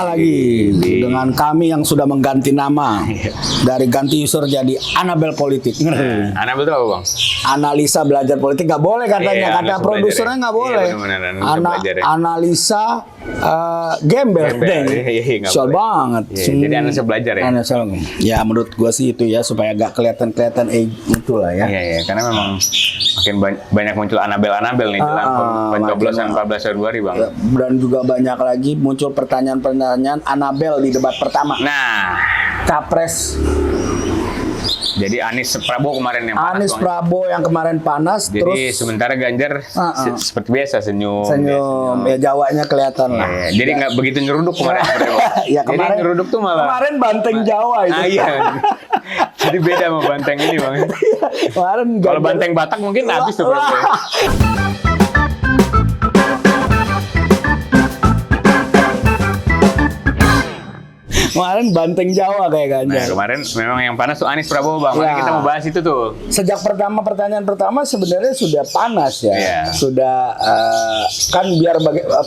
lagi dengan kami yang sudah mengganti nama dari ganti user jadi Anabel Politik. Anabel itu apa bang? Analisa belajar politik nggak boleh katanya, kata produsernya nggak boleh. Analisa gembel deh. Soal banget. Jadi analisa belajar ya. Ya menurut gua sih itu ya supaya agak kelihatan itulah ya. Iya, karena memang makin banyak muncul Anabel nih dalam pencoblosan 14 Februari bang. Dan juga banyak lagi muncul pertanyaan Anabel di debat pertama. Nah, Capres. Jadi Anies Prabowo kemarin yang panas. Anies Prabowo yang kemarin panas. Jadi terus sementara Ganjar seperti biasa senyum. Ya Jawanya kelihatan lah. Jadi nggak begitu nyeruduk kemarin. Ya kemarin jadi nyeruduk tuh malah. Kemarin banteng Jawa itu. Iya. Jadi beda sama banteng ini bang. Kemarin kalau banteng Batak mungkin habis tuh. Kemarin banteng Jawa kayak Ganjar. Nah, kemarin memang yang panas tuh Anies Prabowo bang. Makanya kita mau bahas itu tuh. Sejak pertanyaan pertama sebenarnya sudah panas ya. Sudah kan biar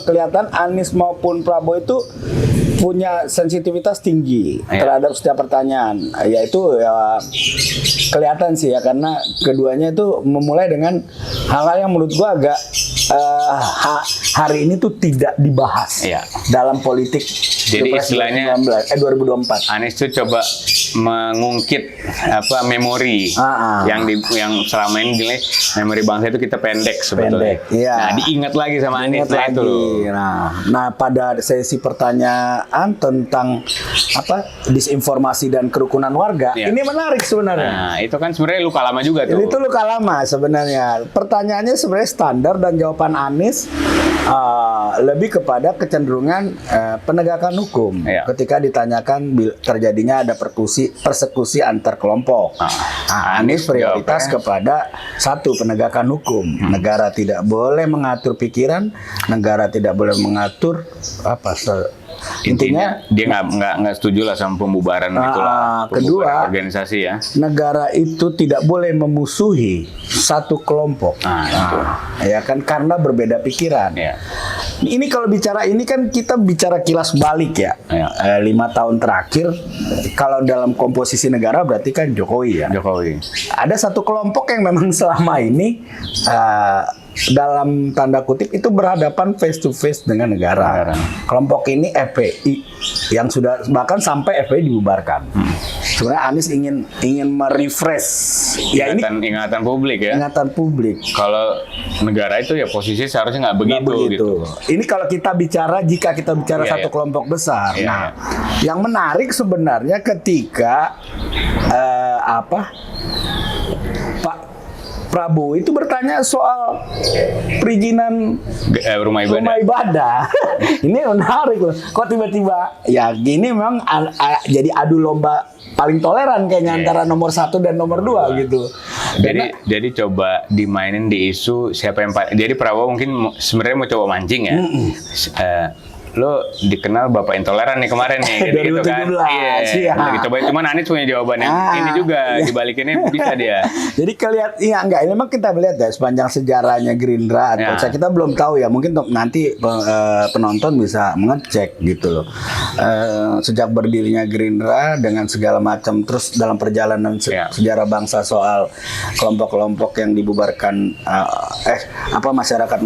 kelihatan Anies maupun Prabowo itu punya sensitivitas tinggi terhadap setiap pertanyaan. Yaitu ya kelihatan sih ya karena keduanya itu memulai dengan hal-hal yang menurut gua agak hari ini tuh tidak dibahas dalam politik. Jadi istilahnya 2024. Anies tuh coba mengungkit memori yang selama ini dinilai memori bangsa itu kita pendek sebetulnya. Nah, diingat lagi sama Anies itu loh. Nah, pada sesi pertanyaan tentang disinformasi dan kerukunan warga, ini menarik sebenarnya. Nah, itu kan sebenarnya luka lama juga tuh. Itu luka lama sebenarnya. Pertanyaannya sebenarnya standar dan jawaban Anies lebih kepada kecenderungan penegakan hukum. Ketika ditanyakan terjadinya ada persekusi antar kelompok. Anies prioritas kepada satu penegakan hukum. Negara tidak boleh mengatur pikiran, negara tidak boleh mengatur intinya dia nggak setuju lah sama pembubaran itulah. Kedua, organisasi ya. Negara itu tidak boleh memusuhi satu kelompok. Ya kan karena berbeda pikiran. Ini kalau bicara ini kan kita bicara kilas balik ya. 5 tahun terakhir kalau dalam komposisi negara berarti kan Jokowi ya. Ada satu kelompok yang memang selama ini dalam tanda kutip itu berhadapan face to face dengan negara. Kelompok ini FPI yang sudah bahkan sampai FPI dibubarkan. Sebenarnya Anies ingin merefresh ingatan publik ya. Ingatan publik. Kalau negara itu ya posisi seharusnya nggak begitu. Gitu. Ini kalau jika kita bicara satu kelompok besar. Yang menarik sebenarnya ketika Pak Prabowo itu bertanya soal perizinan rumah ibadah. Ini menarik loh. Kok tiba-tiba ya gini memang jadi adu lomba paling toleran kayaknya antara nomor 1 dan nomor 2 gitu. Jadi coba dimainin di isu siapa yang jadi Prabowo mungkin sebenarnya mau coba mancing ya. Lo dikenal bapak intoleran nih kemarin nih gitu kan. Iya. Coba cuman Anies punya jawaban yang ini juga dibalikinnya bisa dia. Jadi ini memang kita melihat ya sepanjang sejarahnya Gerindra atau kita belum tahu ya, mungkin nanti penonton bisa mengecek gitu loh. Sejak berdirinya Gerindra dengan segala macam terus dalam perjalanan sejarah bangsa soal kelompok-kelompok yang dibubarkan masyarakat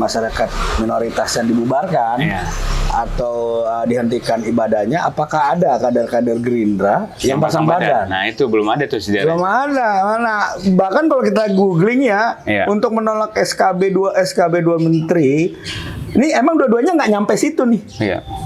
minoritas yang dibubarkan atau dihentikan ibadahnya, apakah ada kader-kader Gerindra yang pasang badan? Nah itu belum ada tuh sejarah. Belum ada, mana bahkan kalau kita googling untuk menolak SKB 2 menteri, ini emang dua-duanya nggak nyampe situ nih.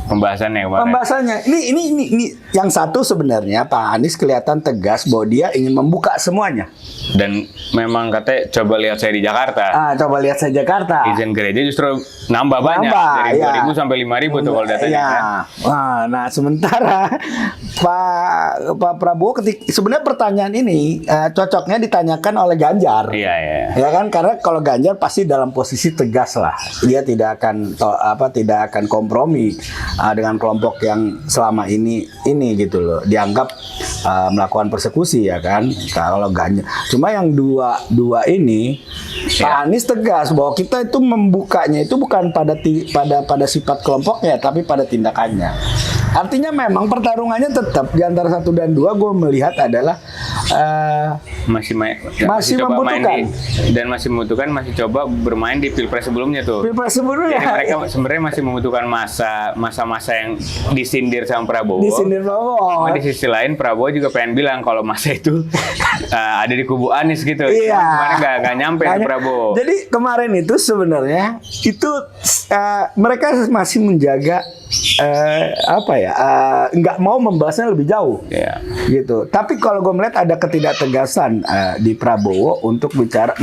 Pembahasannya kemarin. Pembahasannya ini yang satu sebenarnya Pak Anies kelihatan tegas bahwa dia ingin membuka semuanya. Dan memang katanya coba lihat saya di Jakarta. Coba lihat saya Jakarta. Izin gereja justru nambah banyak dari 2.000 sampai 5.000 tuh kalau datanya. Kan? Nah sementara Pak Prabowo sebenarnya pertanyaan ini cocoknya ditanyakan oleh Ganjar. Ya kan karena kalau Ganjar pasti dalam posisi tegas lah. Dia tidak akan kompromi dengan kelompok yang selama ini gitu loh dianggap melakukan persekusi ya kan. Kalau Ganjar cuma yang dua ini Pak Anies tegas bahwa kita itu membukanya itu bukan pada sifat kelompoknya tapi pada tindakannya. Artinya memang pertarungannya tetap di antara 1 dan 2 gue melihat adalah masih coba main membutuhkan. masih membutuhkan, masih coba bermain di pilpres sebelumnya tuh. Pilpres sebelumnya. Jadi mereka sebenarnya masih membutuhkan masa-masa yang disindir sama Prabowo. Disindir Prabowo. Cuma di sisi lain Prabowo juga pengen bilang kalau masa itu ada di kubu Anies gitu. Iya. Kemarin nggak nyampe ke Prabowo. Jadi kemarin itu sebenarnya itu mereka masih menjaga nggak mau membahasnya lebih jauh. Iya. Gitu. Tapi kalau gue melihat ada ketidaktegasan di Prabowo untuk bicara.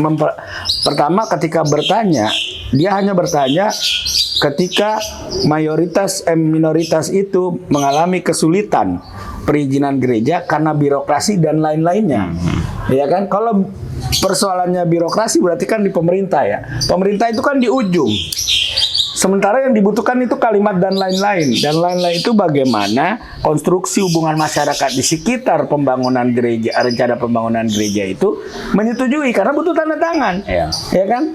Pertama ketika bertanya, dia hanya bertanya ketika minoritas itu mengalami kesulitan perizinan gereja karena birokrasi dan lain-lainnya. Ya kan? Kalau persoalannya birokrasi berarti kan di pemerintah ya. Pemerintah itu kan di ujung. Sementara yang dibutuhkan itu kalimat dan lain-lain. Dan lain-lain itu bagaimana konstruksi hubungan masyarakat di sekitar pembangunan gereja, rencana pembangunan gereja itu menyetujui karena butuh tanda tangan. Iya. Ya kan?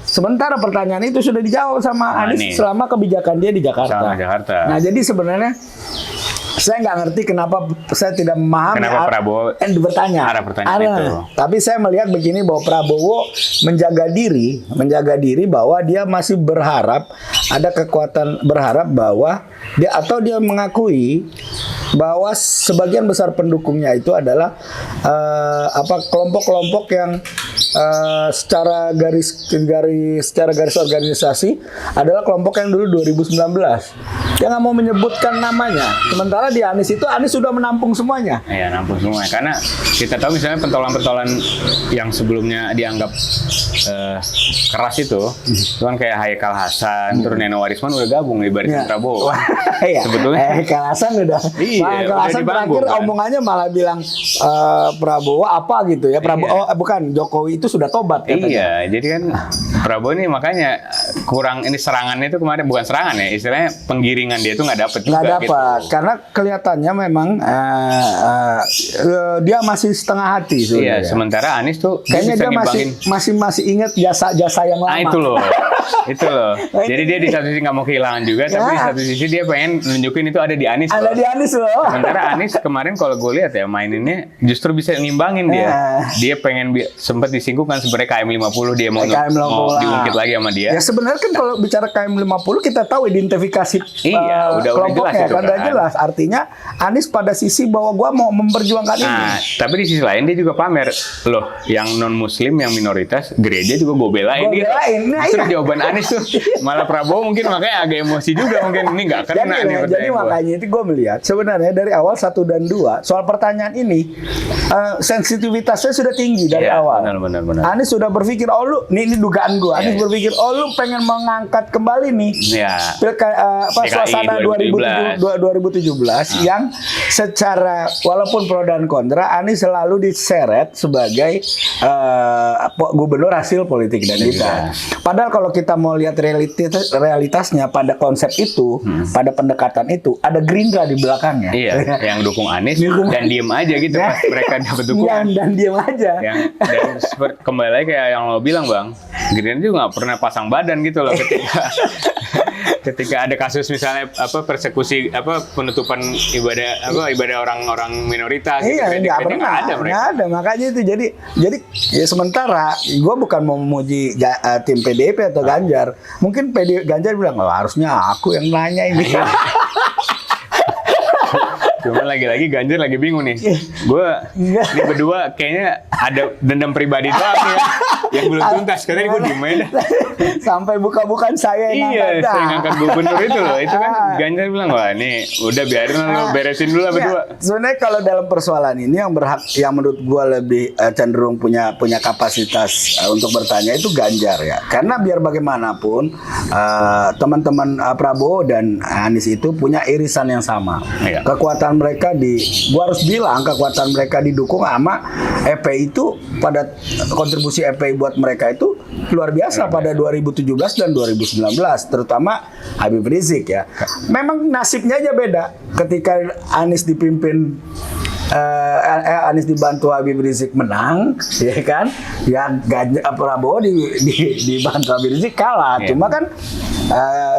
Sementara pertanyaan itu sudah dijawab sama Anies selama kebijakan dia di Jakarta. Nah, jadi sebenarnya saya nggak ngerti kenapa saya tidak memahami kenapa Prabowo bertanya. Arah pertanyaan itu. Tapi saya melihat begini bahwa Prabowo menjaga diri bahwa dia masih berharap ada kekuatan bahwa dia mengakui bahwa sebagian besar pendukungnya itu adalah kelompok-kelompok yang secara garis organisasi adalah kelompok yang dulu 2019. Dia nggak mau menyebutkan namanya. Sementara di Anies sudah menampung semuanya. Iya, nampung semua. Karena kita tahu misalnya pentolan-pentolan yang sebelumnya dianggap keras itu kan kayak Haikal Hasan, terus Neno Warisman udah gabung di barisan Prabowo. Iya. Sebetulnya Haikal Hasan udah. Haikal Hasan terakhir kan omongannya malah bilang Prabowo apa gitu ya. Prabowo bukan Jokowi itu sudah tobat katanya. Iya, jadi kan Prabowo ini makanya kurang ini serangannya itu kemarin bukan serangan ya, istilahnya penggiringan dia itu nggak dapet juga. Nggak dapat, gitu. karena kelihatannya memang dia masih setengah hati sebenarnya. Iya, sementara Anies tuh kayaknya dia masih ingat jasa-jasa yang lama. Itu loh. Jadi dia di satu sisi nggak mau kehilangan juga, tapi di satu sisi dia pengen nunjukin itu ada di Anies. Ada di Anies loh. Sementara Anies kemarin kalau gue lihat ya maininnya justru bisa ngimbangin dia. Dia pengen sempat disinggungan sebenarnya KM 50 dia mau diungkit lagi sama dia. Ya sebenarnya kan kalau bicara KM 50 kita tahu identifikasi kelompoknya jelas udah jelas. Artinya Anies pada sisi bahwa gua mau memperjuangkan ini. Tapi di sisi lain dia juga pamer loh, yang non Muslim, yang minoritas gereja juga gue belain. Terus jawaban Anies tuh malah Prabowo mungkin makanya agak emosi juga mungkin ini nggak kena nih. Jadi makanya itu gue melihat sebenarnya dari awal 1 dan 2 soal pertanyaan ini sensitivitasnya sudah tinggi dari awal. Benar. Anies sudah berpikir ini dugaan gue. Anies berpikir lu pengen mengangkat kembali nih suasana 2017 yang secara walaupun pro dan kontra Anies selalu diseret sebagai gubernur hasil politik identitas. Padahal kalau kita mau lihat realitasnya pada konsep itu, pada pendekatan itu ada Gerindra di belakangnya. Iya, yang dukung Anies dan diem aja gitu pas mereka dapat dukungan. Dan diem aja. Dan kembali lagi kayak yang lo bilang Bang, Gerindra juga nggak pernah pasang badan gitu loh ketika ada kasus misalnya persekusi penutupan ibadah orang-orang minoritas. Iya, nggak pernah ada. Makanya itu jadi ya sementara gue bukan mau memuji tim PDIP atau Ganjar. Mungkin Ganjar bilang harusnya aku yang nanya ini. Cuma lagi-lagi Ganjar lagi bingung nih. Ini berdua kayaknya ada dendam pribadi doang nih yang belum tuntas. Katanya gue gimana? Sampai bukan saya yang ngangkat. Saya ngangkat gubernur itu loh. Itu kan Ganjar bilang, wah ini udah biarin lo beresin dulu lah berdua. Sebenarnya kalau dalam persoalan ini yang menurut gue lebih cenderung punya kapasitas untuk bertanya itu Ganjar ya. Karena biar bagaimanapun teman-teman Prabowo dan Anies itu punya irisan yang sama. Iya. Kekuatan mereka gua harus bilang kekuatan mereka didukung sama FPI itu pada kontribusi FPI buat mereka itu luar biasa pada 2017 dan 2019 terutama Habib Rizik ya. Memang nasibnya aja beda ketika Anies dipimpin Anies dibantu Habib Rizik menang, ya kan? Ya Prabowo dibantu Habib Rizik kalah. Cuma kan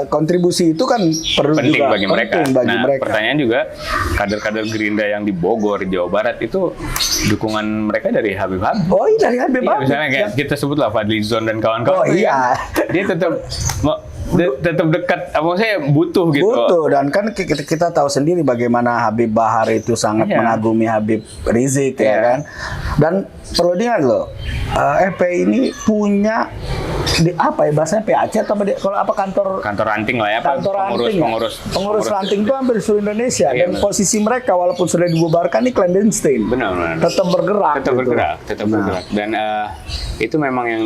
kontribusi itu kan perlu penting juga bagi mereka. penting bagi Nah, mereka. pertanyaan juga kader-kader Gerindra yang di Bogor, Jawa Barat itu dukungan mereka dari Habib. Oh iya, dari Habib Iya, Habib. misalnya kayak kita sebutlah Fadli Zon dan kawan-kawan. Oh tuh iya. kan, dia tetap dekat, apa saya butuh gitu. Butuh, dan kan kita tahu sendiri bagaimana Habib Bahar itu sangat Iya. mengagumi Habib Rizik Iya. ya kan. Dan perlu diingat loh, FPI ini punya apa ya bahasanya PAC atau kalau apa Kantor ranting lah ya, Pak. kantor ranting ya? Pengurus ranting itu hampir di seluruh Indonesia, Iya, dan benar. posisi mereka walaupun sudah dibubarkan ini clandestine. Benar. Tetap bergerak. Tetap gitu. bergerak, tetap Nah. bergerak. Dan itu memang yang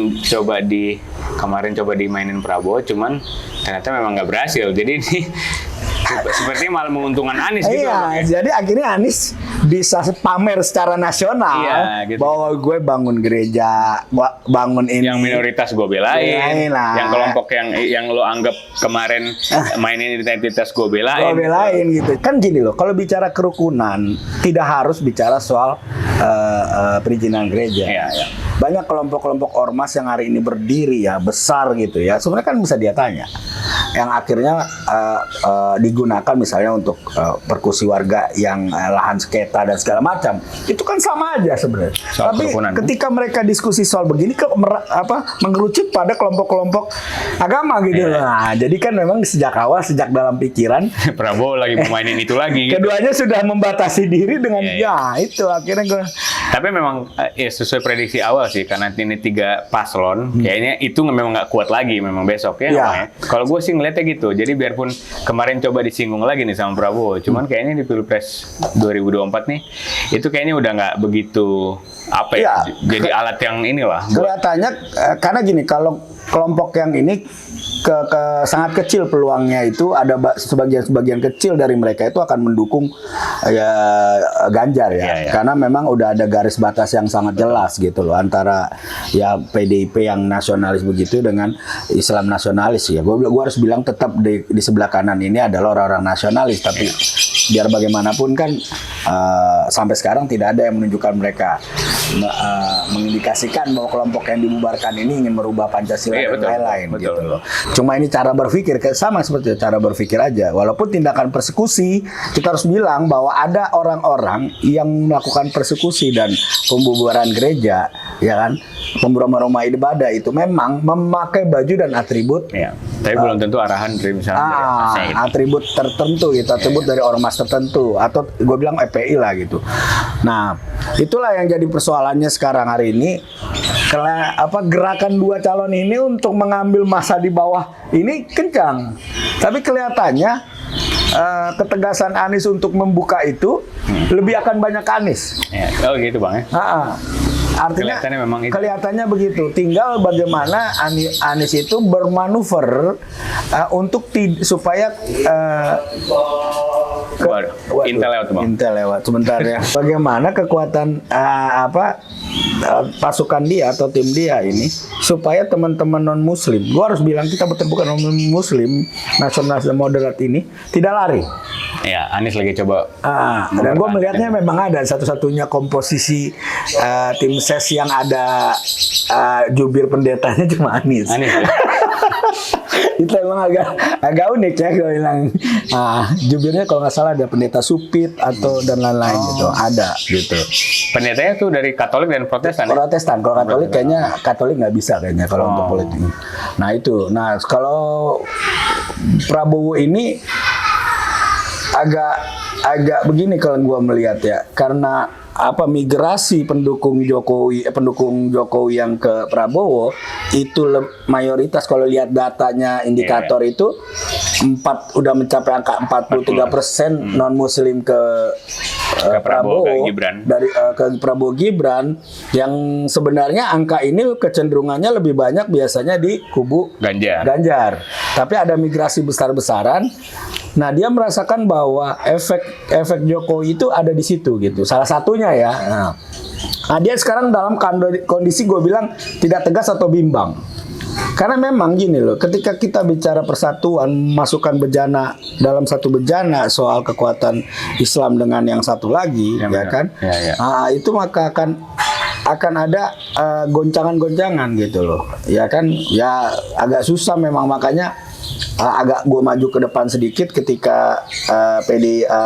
kemarin coba dimainin Prabowo, cuman ternyata memang nggak berhasil. Jadi ini sepertinya malah menguntungkan Anies gitu. Iya, jadi akhirnya Anies bisa pamer secara nasional Iya, gitu. bahwa gue bangun gereja, bangun ini. Yang minoritas gue belain, Belain lah. yang kelompok yang lo anggap kemarin mainin identitas gue belain. Gue belain gitu. Kan gini loh, kalau bicara kerukunan tidak harus bicara soal perizinan gereja. Iya, iya. Banyak kelompok-kelompok ormas yang hari ini berdiri ya besar gitu ya. Sebenarnya kan bisa dia tanya. Yang akhirnya digunakan misalnya untuk perkusi warga yang lahan sengketa dan segala macam. Itu kan sama aja sebenarnya. Soal Tapi kerukunan, ketika mereka diskusi soal begini mengerucut pada kelompok-kelompok agama gitu. Iya. Nah, jadi kan memang sejak awal, sejak dalam pikiran Prabowo lagi mau mainin itu lagi. Gitu. keduanya sudah membatasi diri dengan Iya, ya itu akhirnya gue Tapi memang ya sesuai prediksi awal sih, karena ini 3 paslon, kayaknya itu memang nggak kuat lagi memang besok ya. Iya. Namanya. Kalau gue sih ngeliatnya gitu. Jadi biarpun kemarin coba disinggung lagi nih sama Prabowo, cuman kayaknya di Pilpres 2024 nih, itu kayaknya udah nggak begitu apa ya, Iya. jadi alat yang inilah. kelihatannya karena gini, kalau kelompok yang ini sangat kecil peluangnya, itu ada sebagian kecil dari mereka itu akan mendukung ya Ganjar ya. Iya, iya. Karena memang udah ada garis batas yang sangat jelas gitu loh antara ya PDIP yang nasionalis begitu dengan Islam nasionalis ya. Gue harus bilang tetap di sebelah kanan ini adalah orang-orang nasionalis, tapi biar bagaimanapun kan sampai sekarang tidak ada yang menunjukkan mereka mengindikasikan bahwa kelompok yang dibubarkan ini ingin merubah Pancasila Iya, dan betul, lain-lain betul. gitu loh. Cuma ini cara berpikir, sama seperti cara berpikir aja. Walaupun tindakan persekusi, kita harus bilang bahwa ada orang-orang yang melakukan persekusi dan pembubaran gereja, ya kan, pembubaran rumah ibadah itu memang memakai baju dan atribut Ya, tapi belum tentu arahan dari misalnya dari ormasnya gitu. atribut tertentu gitu, atribut dari ormas tertentu, atau gue bilang FPI lah gitu. Nah, itulah yang jadi persoalannya sekarang hari ini. Gerakan 2 calon ini untuk mengambil masa di bawah ini kencang, tapi kelihatannya ketegasan Anies untuk membuka itu lebih akan banyak Anies. Ya, oh gitu Bang ya. Artinya Kelihatannya memang itu. kelihatannya begitu. Tinggal bagaimana Anies itu bermanuver untuk supaya Waduh, Intel lewat Bang. Intel lewat sebentar ya. Bagaimana kekuatan pasukan dia atau tim dia ini supaya teman-teman non Muslim, gua harus bilang kita bukan non Muslim, nasionalis dan moderat ini tidak lari. Ya, Anies lagi coba. Dan gue melihatnya memang ada satu-satunya komposisi tim ses yang ada jubir pendetanya cuma Anies. Anies ya? Itu emang agak unik ya gue bilang. Jubirnya kalau nggak salah ada pendeta Supit atau dan lain-lain gitu, ada gitu. Pendetanya tuh dari Katolik dan Protestan. Ya? Protestan, kalau Katolik kayaknya Katolik nggak bisa kayaknya kalau untuk politik. Nah itu, kalau Prabowo ini agak begini kalau gua melihat ya, karena migrasi pendukung Jokowi yang ke Prabowo itu mayoritas, kalau lihat datanya indikator itu udah mencapai angka 43% non Muslim ke Prabowo, ke Gibran. dari ke Prabowo Gibran, yang sebenarnya angka ini kecenderungannya lebih banyak biasanya di kubu Ganjar. Tapi ada migrasi besar-besaran. Nah, dia merasakan bahwa efek Jokowi itu ada di situ gitu. Salah satunya ya. Nah, dia sekarang dalam kondisi gue bilang tidak tegas atau bimbang. Karena memang gini loh, ketika kita bicara persatuan, masukkan bejana dalam satu bejana soal kekuatan Islam dengan yang satu lagi, ya kan? Ya. Itu maka akan ada goncangan-goncangan gitu loh, ya kan? Ya agak susah memang, makanya agak gue maju ke depan sedikit ketika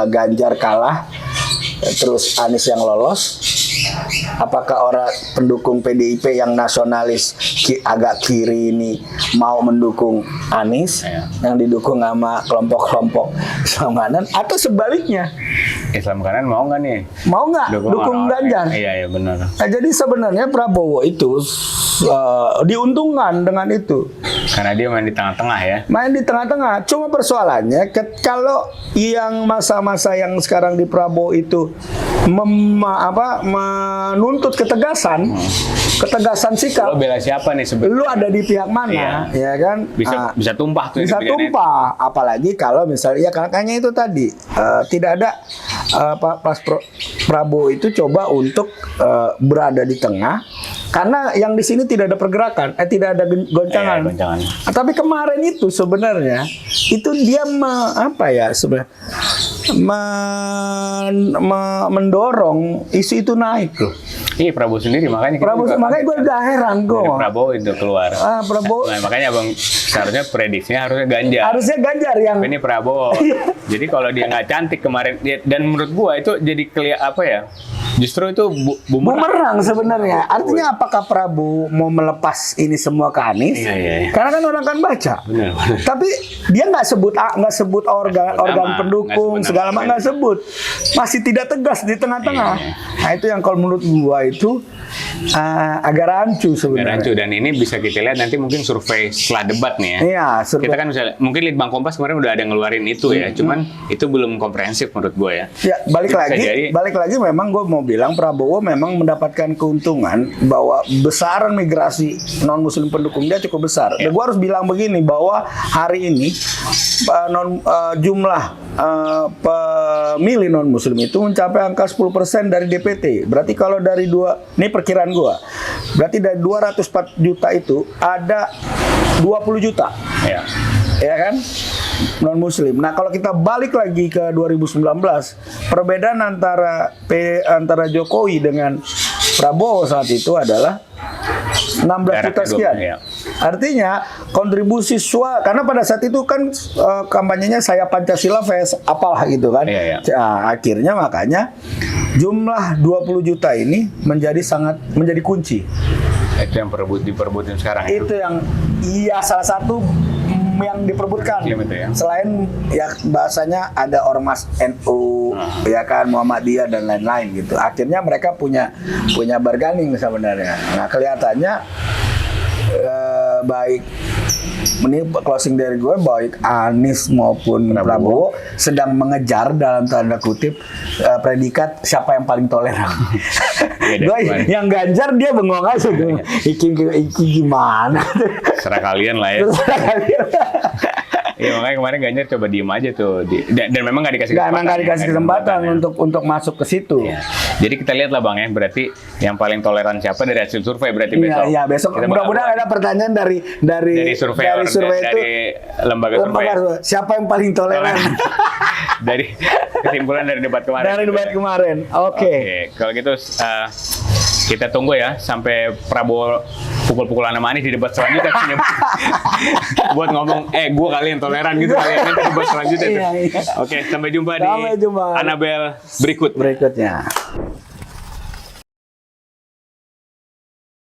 Ganjar kalah, terus Anies yang lolos. Apakah orang pendukung PDIP yang nasionalis agak kiri ini mau mendukung Anies yang didukung sama kelompok-kelompok Islam kanan, atau sebaliknya? Islam kanan mau nggak nih? Mau nggak dukung Ganjar? Iya benar. Nah, jadi sebenarnya Prabowo itu diuntungkan dengan itu. Karena dia main di tengah-tengah ya. Main di tengah-tengah. Cuma persoalannya kalau yang masa-masa yang sekarang di Prabowo itu menuntut ketegasan, ketegasan sikap. Lo bela siapa nih sebenarnya? Lu ada di pihak mana, ya kan? Bisa tumpah tuh. Bisa tumpah. Apalagi kalau misalnya kayaknya itu tadi tidak ada Prabowo itu coba untuk berada di tengah. Karena yang di sini tidak ada pergerakan, tidak ada goncangan. Tapi kemarin itu sebenarnya itu dia mendorong isu itu naik loh. Iya, Prabowo sendiri makanya gue udah heran gue. Prabowo itu keluar. Prabowo. Nah, makanya Bang seharusnya prediksinya harusnya Ganjar. Harusnya Ganjar yang. Tapi ini Prabowo. Jadi kalau dia nggak cantik kemarin, dan menurut gua itu jadi justru itu bumerang sebenarnya. Artinya apakah Prabowo mau melepas ini semua ke Anies? Iya. Karena kan orang kan baca. Benar. Tapi dia nggak sebut organ pendukung segala macam, nggak sebut. Masih tidak tegas di tengah-tengah. Iya. Nah itu yang kalau menurut gua itu agak rancu sebenarnya. Dan ini bisa kita lihat nanti mungkin survei setelah debat nih ya. Iya. Kita kan mungkin Litbang Kompas kemarin udah ada ngeluarin itu ya. Cuman itu belum komprehensif menurut gua ya. Ya balik lagi memang gua mau bilang Prabowo memang mendapatkan keuntungan bahwa besaran migrasi non muslim pendukung dia cukup besar. Dan gue harus bilang begini bahwa hari ini jumlah pemilih non muslim itu mencapai angka 10% dari DPT. Berarti kalau dari ini perkiraan gue. Berarti dari 204 juta itu ada 20 juta. Ya kan? Non muslim. Nah, kalau kita balik lagi ke 2019, perbedaan antara Jokowi dengan Prabowo saat itu adalah 16 juta sekian. Artinya kontribusi karena pada saat itu kan kampanyenya saya Pancasila vs apalah gitu kan. Nah, akhirnya makanya jumlah 20 juta ini menjadi kunci. Itu yang diperebutin sekarang. Itu yang salah satu yang diperebutkan. Selain ya bahasanya ada ormas NU, ya kan Muhammadiyah dan lain-lain gitu. Akhirnya mereka punya bargaining sebenarnya. Nah, kelihatannya baik ini closing dari gue, baik Anies maupun Prabowo sedang mengejar dalam tanda kutip predikat siapa yang paling toleran. Yang Ganjar dia bengong aja tuh. Iki gimana? Serah kalian lah ya. Iya, makanya kemarin Ganjar coba diem aja tuh. Dan memang nggak dikasih kesempatan. Nggak dikasih kesempatan untuk masuk ke situ. Ya. Jadi kita lihat lah Bang ya, berarti yang paling toleran siapa dari hasil survei berarti besok. Iya, besok mudah-mudahan ada pertanyaan dari survei itu, dari lembaga survei. Siapa yang paling toleran? Dari kesimpulan dari debat kemarin. Dari debat kemarin. Oke. Kalau gitu kita tunggu ya sampai Prabowo pukul-pukulan sama Anies di debat selanjutnya buat ngomong gue kali yang toleran gitu kali ya nanti debat selanjutnya. Oke, sampai jumpa di Anabel berikutnya.